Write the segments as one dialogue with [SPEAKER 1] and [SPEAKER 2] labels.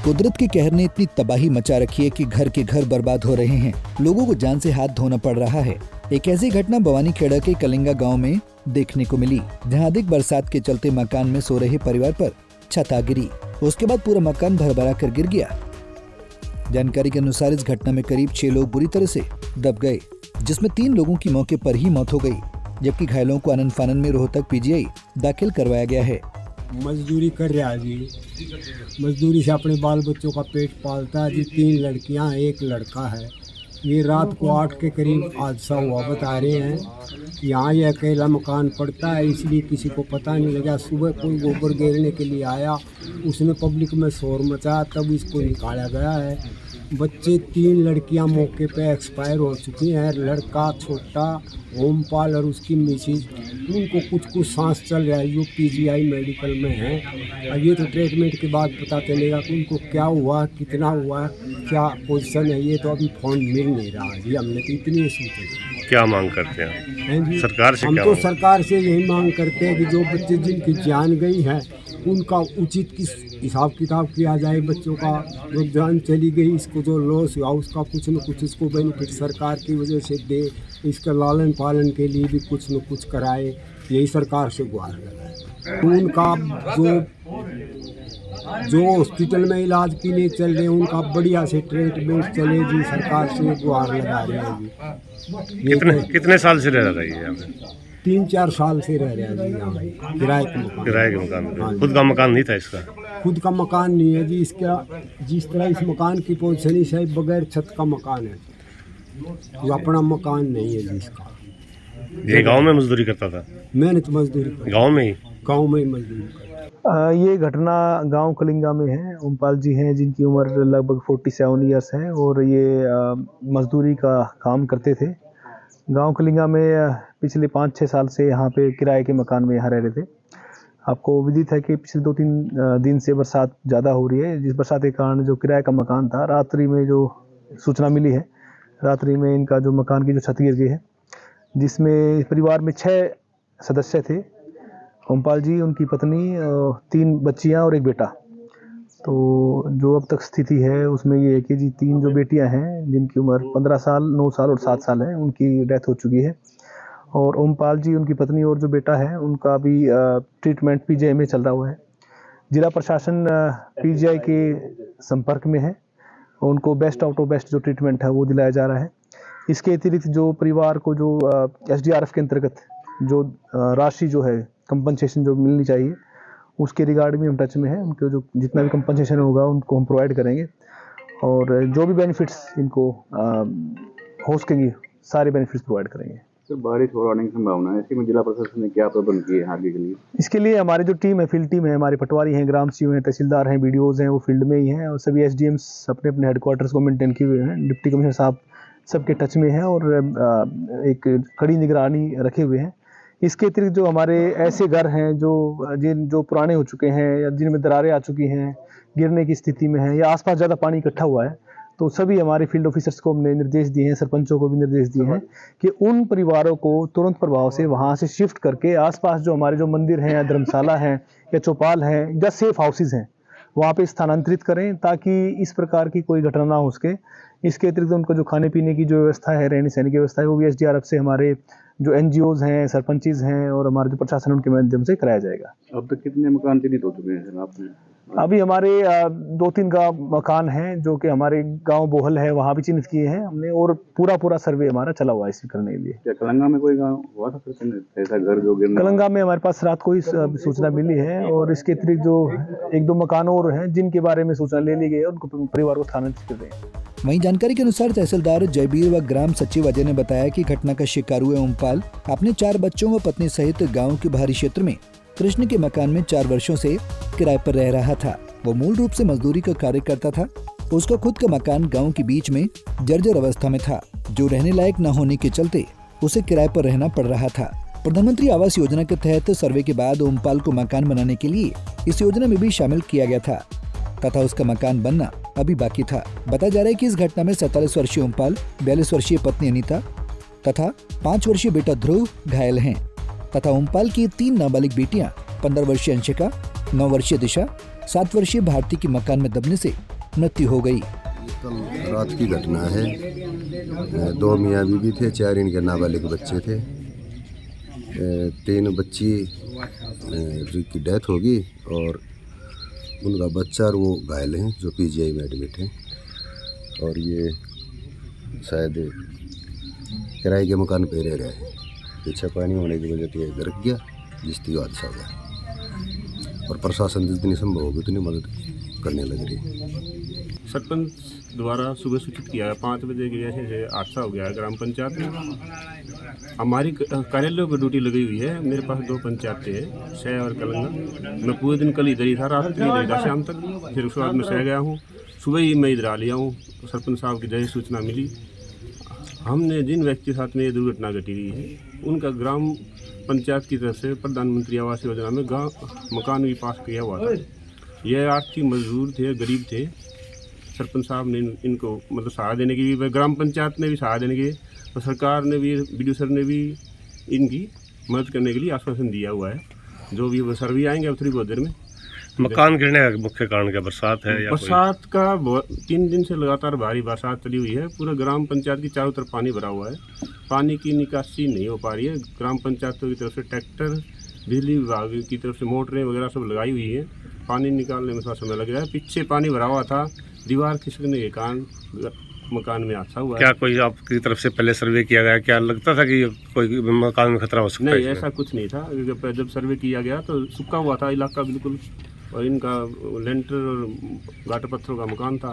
[SPEAKER 1] कुदरत के कहर ने इतनी तबाही मचा रखी है कि घर के घर बर्बाद हो रहे हैं। लोगों को जान से हाथ धोना पड़ रहा है। एक ऐसी घटना बवानीखेड़ा के कलिंगा गांव में देखने को मिली, जहां अधिक बरसात के चलते मकान में सो रहे परिवार पर छत आ गिरी। उसके बाद पूरा मकान भरभरा कर गिर गया। जानकारी के अनुसार इस घटना में करीब 6 लोग बुरी तरह से दब गए, जिसमें 3 लोगों की मौके पर ही मौत हो गई, जबकि घायलों को आनन फानन में रोहतक पीजीआई दाखिल करवाया गया है।
[SPEAKER 2] मजदूरी कर रहा है जी, मजदूरी से अपने बाल बच्चों का पेट पालता है जी। 3 लड़कियां हैं, 1 लड़का है। ये रात को 8 के करीब हादसा हुआ बता रहे हैं। यहाँ ये अकेला मकान पड़ता है, इसलिए किसी को पता नहीं लगा। सुबह कोई गोबर घेरने के लिए आया, उसने पब्लिक में शोर मचाया, तब इसको निकाला गया है। बच्चे 3 लड़कियां मौके पे एक्सपायर हो चुकी हैं। लड़का छोटा ओमपाल और उसकी मिसिज, उनको कुछ सांस चल रहा है, जो पीजीआई मेडिकल में है। अब ये तो ट्रीटमेंट के बाद पता चलेगा कि उनको क्या हुआ, कितना हुआ, क्या पोजीशन है। ये तो अभी फोन मिल नहीं रहा जी। हमने तो इतनी सोचे।
[SPEAKER 3] क्या मांग करते हैं
[SPEAKER 2] जी
[SPEAKER 3] सरकार से?
[SPEAKER 2] हम तो सरकार से यही मांग करते हैं कि जो बच्चे जिनकी जान गई है उनका उचित किस हिसाब किताब किया जाए। बच्चों का जो जान चली गई, इसको जो लॉस हुआ उसका कुछ न कुछ इसको बेनिफिट सरकार की वजह से दे। इसका लालन पालन के लिए भी कुछ न कुछ कराए, यही सरकार से गुहार है। उनका जो हॉस्पिटल में इलाज के लिए चल रहे हैं, उनका बढ़िया से ट्रीटमेंट चले जी। सरकार से गुहार लगा रहे हैं जी।
[SPEAKER 3] कितने साल से रह रही है यहाँ पे?
[SPEAKER 2] 3-4 साल से रह रहे हैं जी यहाँ किराए के मकान।
[SPEAKER 3] किराए के मकान में खुद का मकान नहीं था इसका?
[SPEAKER 2] खुद का मकान नहीं है जी इसका। जिस तरह इस मकान की पोजीशन है, बगैर छत का मकान है, जो अपना मकान नहीं है जी इसका।
[SPEAKER 3] ये गांव में मजदूरी करता था?
[SPEAKER 2] मेहनत मजदूरी
[SPEAKER 3] गांव में ही
[SPEAKER 2] मजदूरी करता।
[SPEAKER 4] ये घटना गांव कलिंगा में है। ओमपाल जी हैं, जिनकी उम्र लगभग 47 ईयर्स है और ये मजदूरी का काम करते थे। गांव कलिंगा में पिछले 5-6 साल से यहाँ पे किराए के मकान में यहाँ रह रहे थे। आपको विदित है कि पिछले 2-3 दिन से बरसात ज़्यादा हो रही है, जिस बरसात के कारण जो किराए का मकान था, रात्रि में जो सूचना मिली है, रात्रि में इनका जो मकान की जो छत गिर गई है, जिसमें परिवार में 6 सदस्य थे। ओमपाल जी, उनकी पत्नी, 3 बच्चियाँ और 1 बेटा। तो जो अब तक स्थिति है उसमें ये है कि जी 3 जो बेटियां हैं, जिनकी उम्र 15 साल, 9 साल और 7 साल है, उनकी डेथ हो चुकी है। और ओमपाल जी, उनकी पत्नी और जो बेटा है, उनका भी ट्रीटमेंट पीजीआई में चल रहा हुआ है। जिला प्रशासन पीजीआई के संपर्क में है, उनको बेस्ट आउट ऑफ बेस्ट जो ट्रीटमेंट है वो दिलाया जा रहा है। इसके अतिरिक्त जो परिवार को जो SDRF के अंतर्गत जो राशि जो है कंपनसेशन जो मिलनी चाहिए, उसके रिगार्ड में हम टच में है। उनको जो जितना भी कंपनसेशन होगा उनको हम प्रोवाइड करेंगे, और जो भी बेनिफिट्स इनको हो सकेंगे सारे बेनिफिट्स प्रोवाइड करेंगे।
[SPEAKER 5] सर, बारिश और आने की संभावना है, इसमें जिला प्रशासन ने क्या प्रबंध किए हैं आगे के लिए?
[SPEAKER 4] इसके लिए हमारी जो टीम है, फील्ड टीम है, हमारे पटवारी हैं, ग्राम सीओ हैं, तहसीलदार हैं, BDOs हैं, वो फील्ड में ही हैं, और सभी SDMs अपने अपने हेडक्वार्टर्स को मेंटेन किए हुए हैं। डिप्टी कमिश्नर साहब सबके टच में हैं और एक कड़ी निगरानी रखे हुए हैं। इसके अतिरिक्त जो हमारे ऐसे घर हैं जो पुराने हो चुके हैं या जिनमें दरारें आ चुकी हैं, गिरने की स्थिति में हैं, या आसपास ज़्यादा पानी इकट्ठा हुआ है, तो सभी हमारे फील्ड ऑफिसर्स को हमने निर्देश दिए हैं, सरपंचों को भी निर्देश दिए हैं कि उन परिवारों को तुरंत प्रभाव से वहाँ से शिफ्ट करके आसपास जो हमारे जो मंदिर हैं या धर्मशाला हैं या चौपाल हैं या सेफ हाउसेज हैं, वहाँ पे स्थानांतरित करें, ताकि इस प्रकार की कोई घटना ना हो सके। इसके अतिरिक्त उनको जो खाने पीने की जो व्यवस्था है, रहने सहने की व्यवस्था है, वो भी SDRF से हमारे जो NGOs हैं, सरपंचीज हैं और हमारे जो प्रशासन, उनके माध्यम से कराया जाएगा।
[SPEAKER 5] अब तक कितने मकान चिन्हित हो चुके हैं सर आपने?
[SPEAKER 4] अभी हमारे 2-3 का मकान हैं जो कि हमारे गांव बोहल है, वहाँ भी चिन्हित किए हैं हमने, और पूरा सर्वे हमारा चला हुआ है इसे करने के लिए।
[SPEAKER 5] क्या कलंगा में कोई गाँव हुआ था सर ऐसा घर जो गिरना?
[SPEAKER 4] कलंगा में हमारे पास रात को ही सूचना मिली है, और इसके अतिरिक्त जो 1-2 मकान और हैं जिनके बारे में सूचना ले ली गई है, उनको परिवार को स्थानांतरित कर रहे हैं।
[SPEAKER 1] वहीं जानकारी के अनुसार तहसीलदार जयबीर व ग्राम सचिव अजय ने बताया कि घटना का शिकार हुए ओमपाल अपने 4 बच्चों व पत्नी सहित गाँव के बाहरी क्षेत्र में कृष्ण के मकान में 4 वर्षों से किराए पर रह रहा था। वो मूल रूप से मजदूरी का कार्य करता था। उसका खुद का मकान गांव के बीच में जर्जर अवस्था में था, जो रहने लायक न होने के चलते उसे किराए पर रहना पड़ रहा था। प्रधानमंत्री आवास योजना के तहत सर्वे के बाद ओमपाल को मकान बनाने के लिए इस योजना में भी शामिल किया गया था, तथा उसका मकान बनना अभी बाकी था। बताया जा रहा है कि इस घटना में 47 वर्षीय ओमपाल, 42 वर्षीय पत्नी अनीता तथा 5 वर्षीय बेटा ध्रुव घायल हैं, तथा ओमपाल की 3 नाबालिग बेटियां 15 वर्षीय अंशिका, 9 वर्षीय दिशा, 7 वर्षीय भारती के मकान में दबने से मृत्यु हो गई।
[SPEAKER 6] कल रात की घटना है। 2 मियाँ बीवी थे, 4 इनके नाबालिग बच्चे थे। 3 बच्ची की डेथ होगी और उनका बच्चा और वो घायल हैं जो पीजीआई में एडमिट हैं। और ये शायद किराए के मकान पे रह रहे हैं। पीछे पानी होने की वजह से ये गिर गया, जिसकी हादसा हुआ। और प्रशासन जितनी संभव होगी उतनी मदद करने लग रही है।
[SPEAKER 7] सरपंच द्वारा सुबह सूचित किया है 5 बजे के जैसे हादसा हो गया है ग्राम पंचायत में। हमारी कार्यालय पर ड्यूटी लगी हुई है। मेरे पास 2 पंचायतें हैं, शह और कलंगा। मैं पूरे दिन कल इधर ही था, रात में इधर था शाम तक। फिर उसके बाद मैं शह गया हूँ, सुबह ही मैं इधर आ लिया हूँ। सरपंच साहब की जैसे सूचना मिली, हमने जिन व्यक्ति के साथ में ये दुर्घटना घटी हुई है उनका ग्राम पंचायत की तरफ से प्रधानमंत्री आवास योजना में मकान भी पास किया हुआ था। यह आर्थिक मजदूर थे, गरीब थे। सरपंच साहब ने इनको मतलब सहारा देने की भी, ग्राम पंचायत ने भी सहारा देने की, और सरकार ने भी, बीडीओ सर ने भी इनकी मदद करने के लिए आश्वासन दिया हुआ है। जो भी वो सर भी आएंगे अब थोड़ी बहुत देर में।
[SPEAKER 3] मकान गिरने का मुख्य कारण क्या, बरसात है या
[SPEAKER 7] बरसात का 3 दिन से लगातार भारी बरसात चली हुई है। पूरा ग्राम पंचायत की चारों तरफ पानी भरा हुआ है। पानी की निकासी नहीं हो पा रही है। ग्राम पंचायतों की तरफ से ट्रैक्टर, बिजली विभाग की तरफ से मोटरें वगैरह सब लगाई हुई है। पानी निकालने में थोड़ा समय लग रहा है। पीछे पानी भरा हुआ था, दीवार खिसकने के कारण मकान में हादसा हुआ।
[SPEAKER 3] क्या कोई आपकी तरफ से पहले सर्वे किया गया? क्या लगता था कि कोई मकान में खतरा हो सकता है?
[SPEAKER 7] नहीं, ऐसा कुछ नहीं था। जब सर्वे किया गया तो सूखा हुआ था इलाका बिल्कुल, और इनका लेंटर और गाटर पत्थरों का मकान था।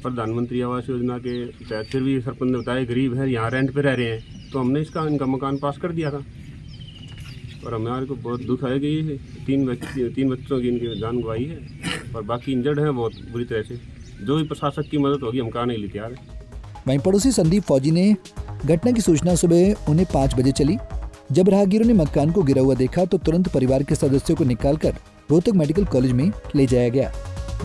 [SPEAKER 7] प्रधानमंत्री आवास योजना के तहत फिर भी सरपंच ने बताया गरीब है, यहाँ रेंट पे रह रहे हैं, तो हमने इनका मकान पास कर दिया था। और हमारे को बहुत दुख है कि 3 बच्चों की इनकी जान गंवाई है और बाकी इंजर्ड हैं बहुत बुरी तरह से। जो भी प्रशासक की मदद होगी हम कराने के लिए तैयार हैं।
[SPEAKER 1] वहीं पड़ोसी संदीप फौजी ने घटना की सूचना सुबह उन्हें 5 बजे चली। जब राहगीरों ने मकान को गिरा हुआ देखा तो तुरंत परिवार के सदस्यों को निकालकर रोहतक मेडिकल कॉलेज में ले जाया गया।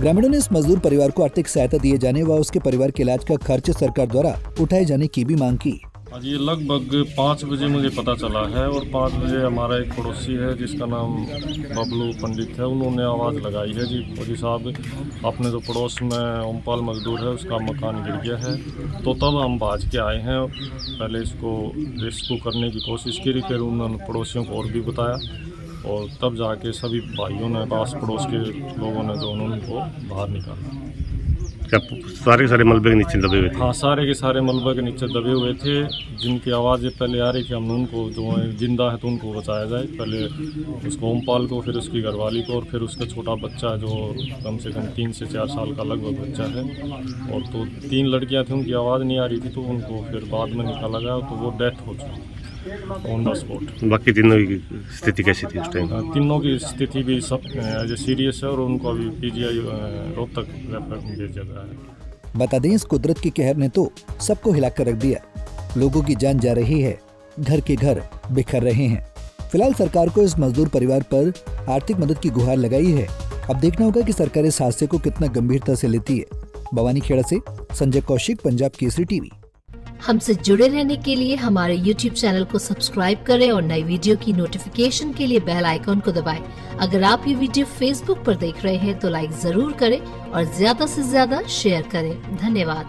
[SPEAKER 1] ग्रामीणों ने इस मजदूर परिवार को आर्थिक सहायता दिए जाने व उसके परिवार के इलाज का खर्च सरकार द्वारा उठाए जाने की भी मांग की।
[SPEAKER 8] आज ये लगभग 5 बजे मुझे पता चला है और 5 बजे हमारा एक पड़ोसी है जिसका नाम बबलू पंडित है, उन्होंने आवाज़ लगाई है जी फौजी साहब अपने जो पड़ोस में ओमपाल मजदूर है उसका मकान गिर गया है। तो तब हम भाज के आए हैं, पहले इसको रेस्क्यू करने की कोशिश की, फिर उन्होंने पड़ोसियों को और भी बताया और तब जाके सभी भाइयों ने, पास पड़ोस के लोगों ने जो उनको बाहर निकाला।
[SPEAKER 3] क्या सारे के सारे मलबे के नीचे दबे हुए थे?
[SPEAKER 8] हाँ, सारे के सारे मलबे के नीचे दबे हुए थे, जिनकी आवाज़ें पहले आ रही थी। हमने उनको, जो जिंदा है तो उनको बचाया जाए, पहले उसको ओमपाल को, फिर उसकी घरवाली को और फिर उसका छोटा बच्चा जो कम से कम 3 से 4 साल का लगभग बच्चा है। और तो 3 लड़कियां थी, उनकी आवाज़ नहीं आ रही थी तो उनको फिर बाद में निकाला गया, तो वो डेथ हो चुकी ऑन द स्पॉट।
[SPEAKER 3] बाकी तीनों की स्थिति कैसी थी उस टाइम?
[SPEAKER 8] तीनों की स्थिति भी सब सीरियस है और उनको अभी पीजीआई रोहतक रेफर भेजा गया है।
[SPEAKER 1] बता दें, इस कुदरत के कहर ने तो सबको हिलाकर रख दिया। लोगों की जान जा रही है, घर के घर बिखर रहे हैं। फिलहाल सरकार को इस मजदूर परिवार पर आर्थिक मदद की गुहार लगाई है। अब देखना होगा कि सरकार इस हादसे को कितना गंभीरता से लेती है। भवानी खेड़ा से संजय कौशिक, पंजाब केसरी टीवी।
[SPEAKER 9] हमसे जुड़े रहने के लिए हमारे YouTube चैनल को सब्सक्राइब करें और नई वीडियो की नोटिफिकेशन के लिए बेल आइकॉन को दबाएं। अगर आप ये वीडियो Facebook पर देख रहे हैं तो लाइक जरूर करें और ज्यादा से ज्यादा शेयर करें। धन्यवाद।